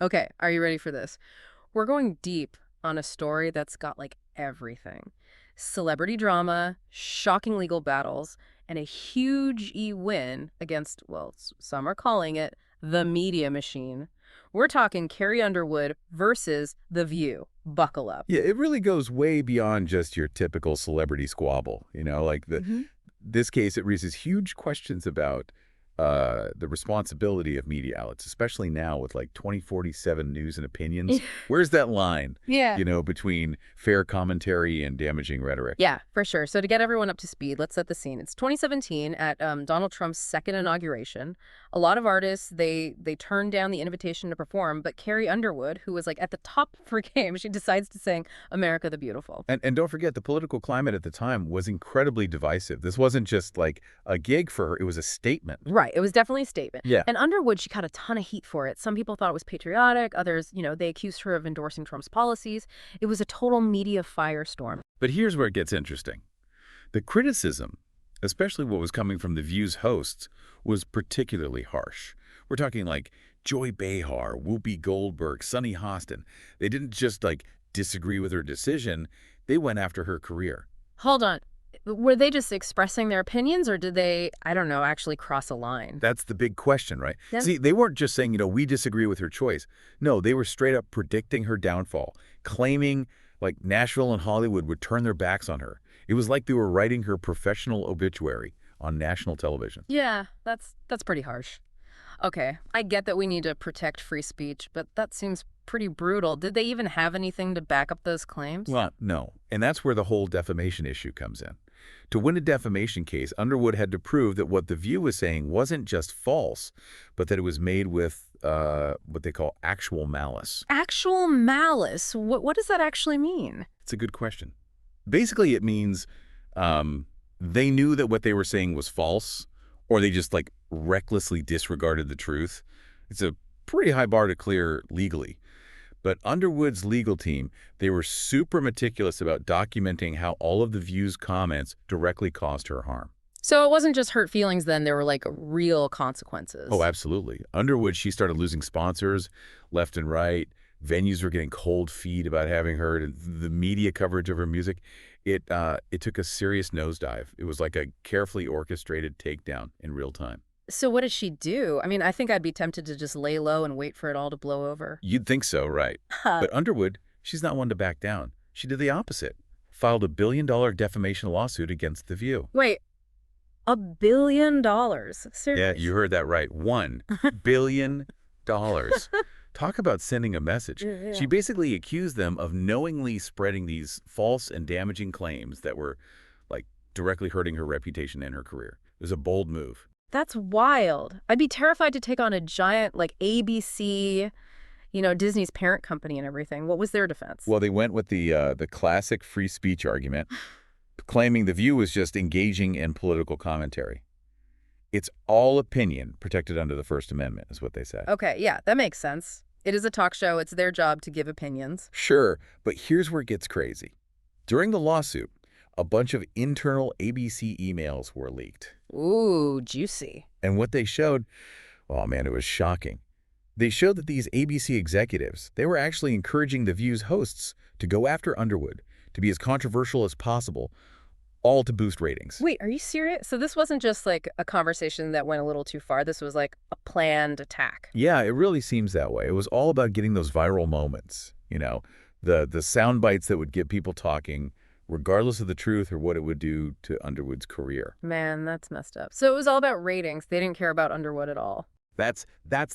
Okay, are you ready for this? We're going deep on a story that's got like everything. Celebrity drama, shocking legal battles, and a huge win against, well, some are calling it the media machine. We're talking Carrie Underwood versus The View. Buckle up. Yeah, it really goes way beyond just your typical celebrity squabble. Hmm. This case, it raises huge questions about the responsibility of media outlets, especially now with like 2047 news and opinions. Where's that line, Yeah. between fair commentary and damaging rhetoric? Yeah, for sure. So to get everyone up to speed, let's set the scene. It's 2017 at Donald Trump's second inauguration. A lot of artists they turned down the invitation to perform, but Carrie Underwood, who was like at the top of her game, she decides to sing "America the Beautiful." And don't forget, the political climate at the time was incredibly divisive. This wasn't just like a gig for her, it was a statement. Right. It was definitely a statement. Yeah. And Underwood, she got a ton of heat for it. Some people thought it was patriotic. Others, they accused her of endorsing Trump's policies. It was a total media firestorm. But here's where it gets interesting. The criticism, especially what was coming from The View's hosts, was particularly harsh. We're talking like Joy Behar, Whoopi Goldberg, Sunny Hostin. They didn't just like disagree with her decision, they went after her career. Hold on. Were they just expressing their opinions or did they, I don't know, actually cross a line? That's the big question, right? Yeah. See, they weren't just saying, we disagree with her choice. No, they were straight up predicting her downfall, claiming like Nashville and Hollywood would turn their backs on her. It was like they were writing her professional obituary on national television. Yeah, that's pretty harsh. Okay, I get that we need to protect free speech, but that seems pretty brutal. Did they even have anything to back up those claims? Well, no. And that's where the whole defamation issue comes in. To win a defamation case, Underwood had to prove that what The View was saying wasn't just false, but that it was made with what they call actual malice. Actual malice. What does that actually mean? It's a good question. Basically, it means they knew that what they were saying was false, or they just like recklessly disregarded the truth. It's a pretty high bar to clear legally. But Underwood's legal team, they were super meticulous about documenting how all of The View's comments directly caused her harm. So it wasn't just hurt feelings then, there were like real consequences. Oh, absolutely. Underwood, she started losing sponsors left and right. Venues were getting cold feet about having her, and the media coverage of her music. It took a serious nosedive. It was like a carefully orchestrated takedown in real time. So what did she do? I mean, I think I'd be tempted to just lay low and wait for it all to blow over. You'd think so, right? But Underwood, she's not one to back down. She did the opposite. Filed a $1 billion defamation lawsuit against The View. Wait, $1 billion? Yeah, Seriously? you heard that right. $1 billion. Talk about sending a message. Yeah. She basically accused them of knowingly spreading these false and damaging claims that were like directly hurting her reputation and her career. It was a bold move. That's wild. I'd be terrified to take on a giant like ABC, Disney's parent company and everything. What was their defense? Well, they went with the classic free speech argument, claiming The View was just engaging in political commentary. It's all opinion protected under the First Amendment, is what they said. Okay, yeah, that makes sense. It is a talk show. It's their job to give opinions. Sure, but here's where it gets crazy. During the lawsuit, a bunch of internal ABC emails were leaked. Ooh, juicy. And what they showed, oh man, it was shocking. They showed that these ABC executives, they were actually encouraging The View's hosts to go after Underwood, to be as controversial as possible, all to boost ratings. Wait, are you serious? So this wasn't just like a conversation that went a little too far. This was like a planned attack. Yeah, it really seems that way. It was all about getting those viral moments, the sound bites that would get people talking, regardless of the truth or what it would do to Underwood's career. Man, that's messed up. So it was all about ratings. They didn't care about Underwood at all. That's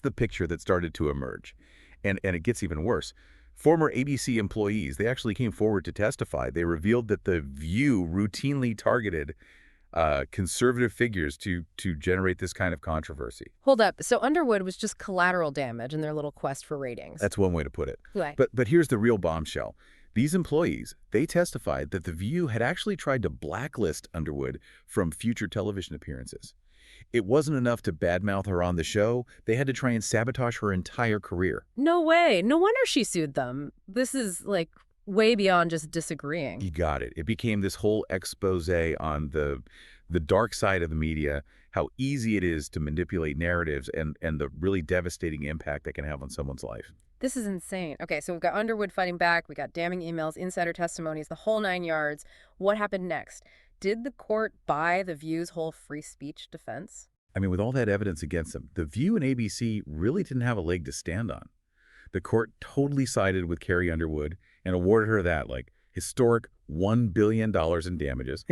the picture that started to emerge. And it gets even worse. Former ABC employees, they actually came forward to testify. They revealed that The View routinely targeted conservative figures to generate this kind of controversy. Hold up. So Underwood was just collateral damage in their little quest for ratings. That's one way to put it. Right. But here's the real bombshell. These employees, they testified that The View had actually tried to blacklist Underwood from future television appearances. It wasn't enough to badmouth her on the show. They had to try and sabotage her entire career. No way. No wonder she sued them. This is like way beyond just disagreeing. You got it. It became this whole expose on the the dark side of the media, how easy it is to manipulate narratives, and the really devastating impact that can have on someone's life. This is insane. Okay, so we've got Underwood fighting back, we got damning emails, insider testimonies, the whole nine yards. What happened next? Did the court buy The View's whole free speech defense? I mean, with all that evidence against them, The View and ABC really didn't have a leg to stand on. The court totally sided with Carrie Underwood and awarded her that, like, historic $1 billion in damages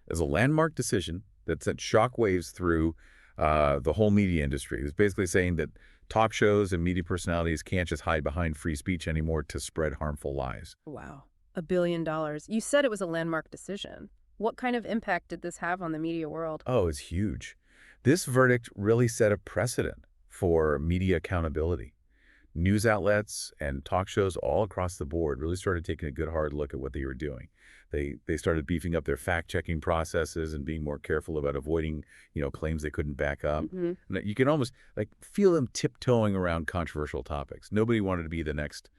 as a landmark decision that sent shockwaves through the whole media industry. It was basically saying that talk shows and media personalities can't just hide behind free speech anymore to spread harmful lies. Wow. $1 billion. You said it was a landmark decision. What kind of impact did this have on the media world? Oh, it's huge. This verdict really set a precedent for media accountability. News outlets and talk shows all across the board really started taking a good hard look at what they were doing. They started beefing up their fact-checking processes and being more careful about avoiding, claims they couldn't back up. Hmm. And you can almost feel them tiptoeing around controversial topics. Nobody wanted to be the next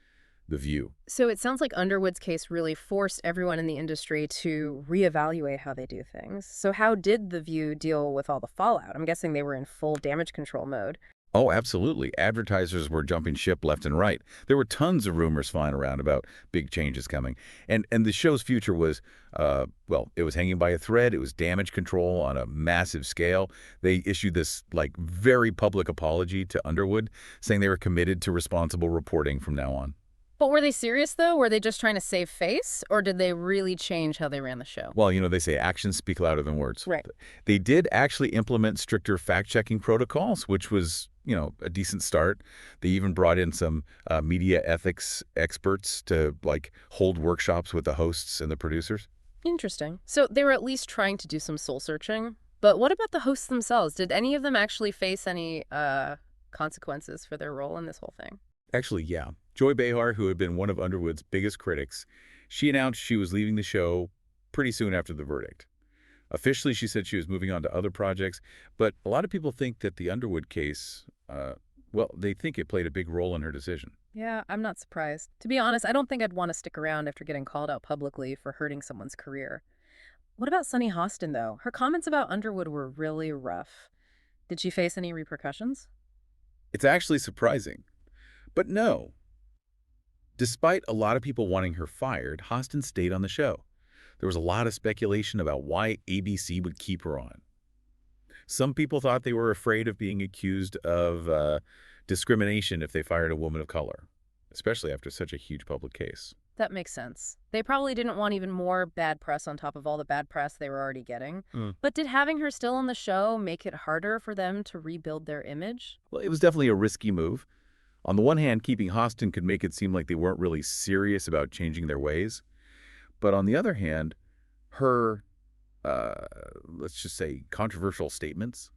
The View. So it sounds like Underwood's case really forced everyone in the industry to reevaluate how they do things. So how did The View deal with all the fallout? I'm guessing they were in full damage control mode. Oh, absolutely. Advertisers were jumping ship left and right. There were tons of rumors flying around about big changes coming. And the show's future was, it was hanging by a thread. It was damage control on a massive scale. They issued this, very public apology to Underwood, saying they were committed to responsible reporting from now on. But were they serious, though? Were they just trying to save face? Or did they really change how they ran the show? Well, they say actions speak louder than words. Right. They did actually implement stricter fact-checking protocols, which was, a decent start. They even brought in some media ethics experts to, hold workshops with the hosts and the producers. Interesting. So they were at least trying to do some soul searching. But what about the hosts themselves? Did any of them actually face any consequences for their role in this whole thing? Actually, yeah. Joy Behar, who had been one of Underwood's biggest critics, she announced she was leaving the show pretty soon after the verdict. Officially, she said she was moving on to other projects, but a lot of people think that the Underwood case, they think it played a big role in her decision. Yeah, I'm not surprised. To be honest, I don't think I'd want to stick around after getting called out publicly for hurting someone's career. What about Sunny Hostin, though? Her comments about Underwood were really rough. Did she face any repercussions? It's actually surprising. But no. Despite a lot of people wanting her fired, Hostin stayed on the show. There was a lot of speculation about why ABC would keep her on. Some people thought they were afraid of being accused of discrimination if they fired a woman of color, especially after such a huge public case. That makes sense. They probably didn't want even more bad press on top of all the bad press they were already getting. But did having her still on the show make it harder for them to rebuild their image? Well, it was definitely a risky move. On the one hand, keeping Hostin could make it seem like they weren't really serious about changing their ways. But on the other hand, her, let's just say, controversial statements,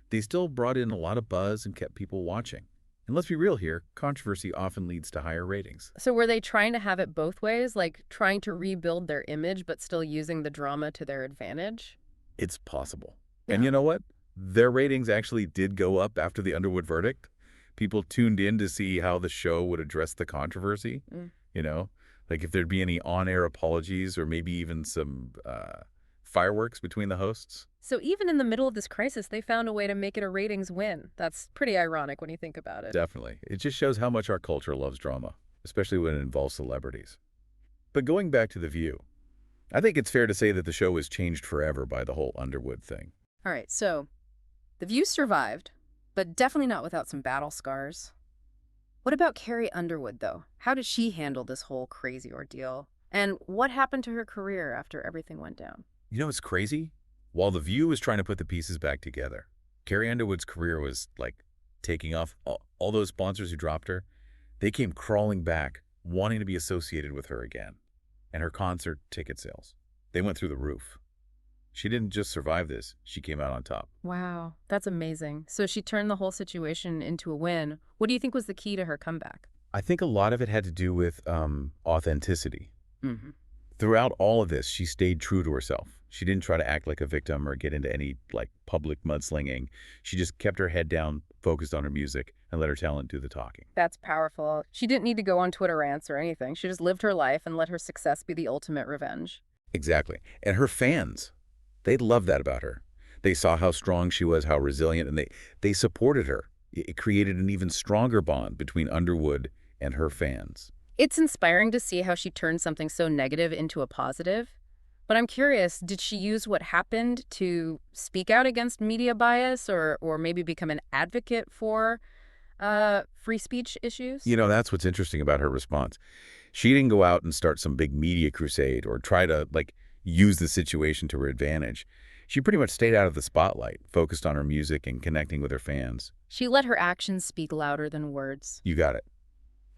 they still brought in a lot of buzz and kept people watching. And let's be real here, controversy often leads to higher ratings. So were they trying to have it both ways, like trying to rebuild their image but still using the drama to their advantage? It's possible. Yeah. And you know what? Their ratings actually did go up after the Underwood verdict. People tuned in to see how the show would address the controversy, if there'd be any on-air apologies or maybe even some fireworks between the hosts. So even in the middle of this crisis, they found a way to make it a ratings win. That's pretty ironic when you think about it. Definitely. It just shows how much our culture loves drama, especially when it involves celebrities. But going back to The View, I think it's fair to say that the show was changed forever by the whole Underwood thing. All right, so The View survived, but definitely not without some battle scars. What about Carrie Underwood, though? How did she handle this whole crazy ordeal? And what happened to her career after everything went down? You know, it's crazy. While The View was trying to put the pieces back together, Carrie Underwood's career was, taking off. All those sponsors who dropped her, they came crawling back, wanting to be associated with her again. And her concert ticket sales, they went through the roof. She didn't just survive this, she came out on top. Wow, that's amazing. So she turned the whole situation into a win. What do you think was the key to her comeback? I think a lot of it had to do with authenticity. Mm-hmm. Throughout all of this, she stayed true to herself. She didn't try to act like a victim or get into any, public mudslinging. She just kept her head down, focused on her music, and let her talent do the talking. That's powerful. She didn't need to go on Twitter rants or anything. She just lived her life and let her success be the ultimate revenge. Exactly. And her fans, they loved that about her. They saw how strong she was, how resilient, and they supported her. It created an even stronger bond between Underwood and her fans. It's inspiring to see how she turned something so negative into a positive. But I'm curious, did she use what happened to speak out against media bias or maybe become an advocate for free speech issues? That's what's interesting about her response. She didn't go out and start some big media crusade or try to, use the situation to her advantage. She pretty much stayed out of the spotlight, focused on her music and connecting with her fans. She let her actions speak louder than words. You got it.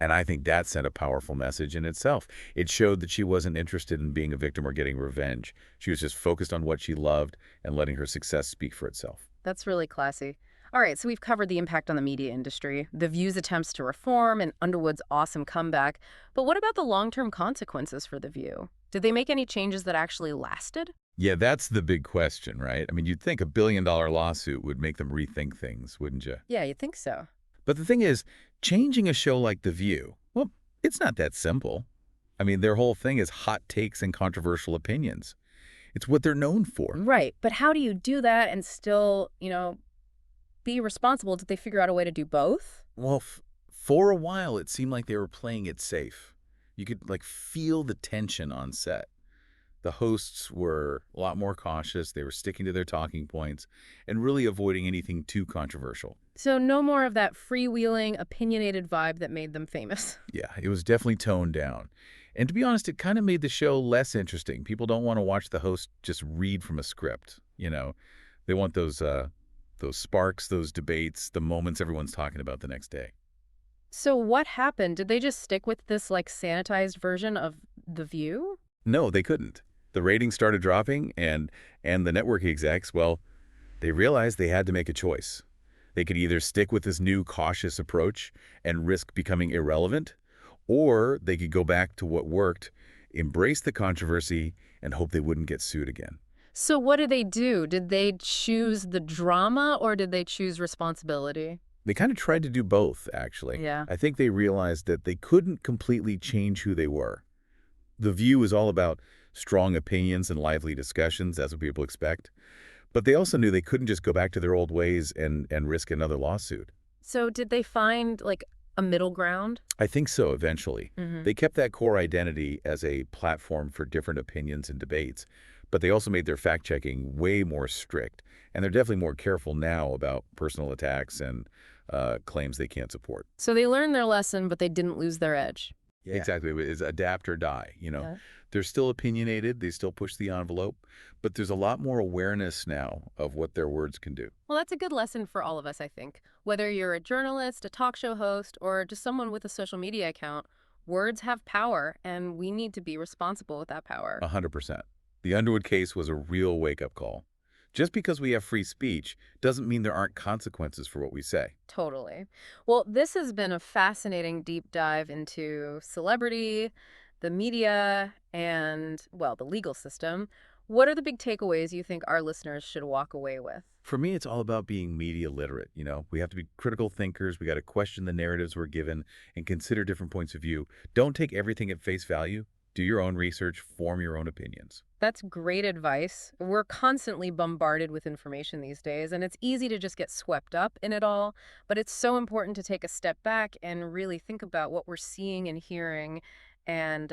And I think that sent a powerful message in itself. It showed that she wasn't interested in being a victim or getting revenge. She was just focused on what she loved and letting her success speak for itself. That's really classy. All right, so we've covered the impact on the media industry, the View's attempts to reform, and Underwood's awesome comeback. But what about the long-term consequences for the View? Did they make any changes that actually lasted? Yeah, that's the big question, right? I mean, you'd think $1 billion lawsuit would make them rethink things, wouldn't you? Yeah, you think so. But the thing is, changing a show like The View, well, it's not that simple. I mean, their whole thing is hot takes and controversial opinions. It's what they're known for. Right, but how do you do that and still, be responsible? Did they figure out a way to do both? Well, for a while, it seemed like they were playing it safe. You could, feel the tension on set. The hosts were a lot more cautious. They were sticking to their talking points and really avoiding anything too controversial. So no more of that freewheeling, opinionated vibe that made them famous. Yeah, it was definitely toned down. And to be honest, it kind of made the show less interesting. People don't want to watch the host just read from a script. They want those sparks, those debates, the moments everyone's talking about the next day. So what happened? Did they just stick with this sanitized version of The View? No, they couldn't. The ratings started dropping, and the network execs, well, they realized they had to make a choice. They could either stick with this new cautious approach and risk becoming irrelevant, or they could go back to what worked, embrace the controversy, and hope they wouldn't get sued again. So what did they do? Did they choose the drama or did they choose responsibility? They kind of tried to do both, actually. Yeah. I think they realized that they couldn't completely change who they were. The View is all about strong opinions and lively discussions, as what people expect. But they also knew they couldn't just go back to their old ways and risk another lawsuit. So did they find a middle ground? I think so, eventually. Mm-hmm. They kept that core identity as a platform for different opinions and debates, but they also made their fact-checking way more strict. And they're definitely more careful now about personal attacks and claims they can't support. So they learned their lesson, but they didn't lose their edge. Yeah. Exactly. It's adapt or die. Yeah. They're still opinionated. They still push the envelope. But there's a lot more awareness now of what their words can do. Well, that's a good lesson for all of us, I think. Whether you're a journalist, a talk show host, or just someone with a social media account, words have power, and we need to be responsible with that power. 100%. The Underwood case was a real wake-up call. Just because we have free speech doesn't mean there aren't consequences for what we say. Totally. Well, this has been a fascinating deep dive into celebrity, the media, and, well, the legal system. What are the big takeaways you think our listeners should walk away with? For me, it's all about being media literate. We have to be critical thinkers. We got to question the narratives we're given and consider different points of view. Don't take everything at face value. Do your own research, form your own opinions. That's great advice. We're constantly bombarded with information these days, and it's easy to just get swept up in it all. But it's so important to take a step back and really think about what we're seeing and hearing and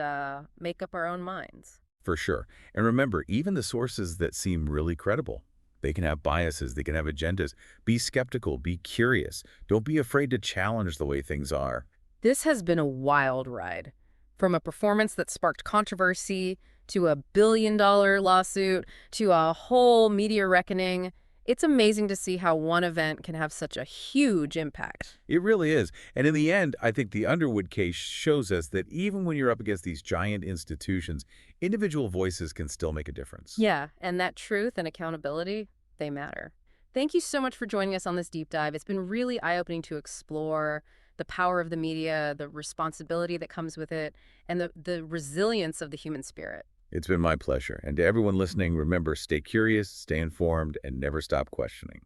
make up our own minds. For sure. And remember, even the sources that seem really credible, they can have biases, they can have agendas. Be skeptical, be curious. Don't be afraid to challenge the way things are. This has been a wild ride. From a performance that sparked controversy, to a billion-dollar lawsuit, to a whole media reckoning. It's amazing to see how one event can have such a huge impact. It really is. And in the end, I think the Underwood case shows us that even when you're up against these giant institutions, individual voices can still make a difference. Yeah, and that truth and accountability, they matter. Thank you so much for joining us on this deep dive. It's been really eye-opening to explore the power of the media, the responsibility that comes with it, and the resilience of the human spirit. It's been my pleasure. And to everyone listening, remember, stay curious, stay informed, and never stop questioning.